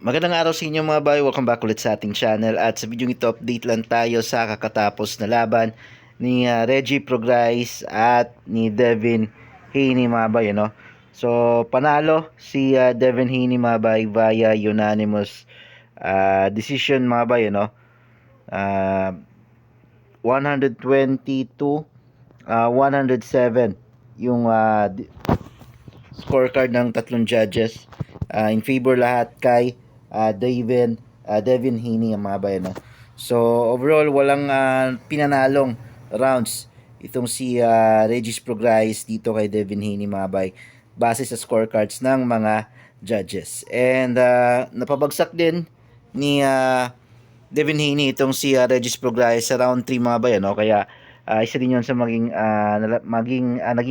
Magandang araw sa inyo mga bay, welcome back ulit sa ating channel at sa video ito update lang tayo sa kakatapos na laban ni Reggie Prograis at ni Devin Haney mga bay, ano? So panalo si Devin Haney mga bay via unanimous decision mga bay, ano? Uh, 122 107 yung scorecard ng tatlong judges, in favor lahat kay Devin Haney ang mga bayan. No? So overall walang pinanalong rounds itong si Regis Prograis dito kay Devin Haney mga bay base sa scorecards ng mga judges. And napabagsak din ni Devin Haney itong si Regis Prograis sa round 3 mga bay, no? Kaya isa din 'yon sa naging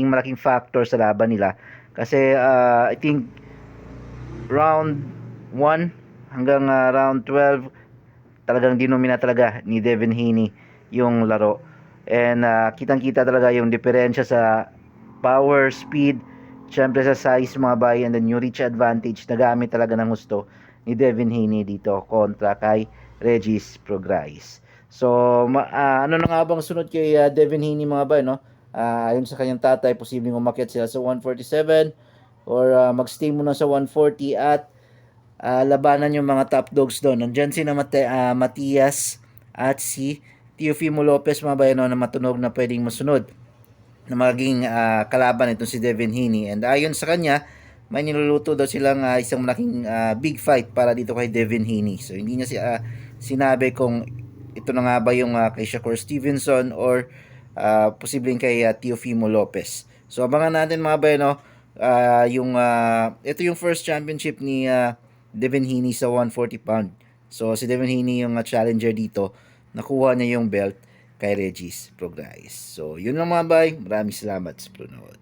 malaking factor sa laban nila kasi I think round 1 hanggang round 12 talagang dinomina talaga ni Devin Haney yung laro. And kitang-kita talaga yung diferensya sa power, speed, syempre sa size mga bay, and then yung reach advantage na gamit talaga ng gusto ni Devin Haney dito kontra kay Regis Prograis. So ano na nga bang sunod kay Devin Haney mga bay, no? Ayon sa kanyang tatay, posibleng umakyat sila sa 147 or magstay muna sa 140 at labanan yung mga top dogs doon. Nandiyan si Matias at si Teofimo Lopez mga bayano na matunog na pwedeng masunod na maging kalaban ito si Devin Haney. And ayon sa kanya, may niluluto daw silang isang malaking big fight para dito kay Devin Haney. So hindi niya sinabi kung ito na nga ba yung kay Shakur Stevenson or posibleng kay Teofimo Lopez. So abangan natin mga bayano ito yung first championship ni Devin Haney sa 140 pound. So si Devin Haney yung challenger dito. Nakuha niya yung belt kay Regis Prograis. So yun lang mga bay. Maraming salamat sa panonood.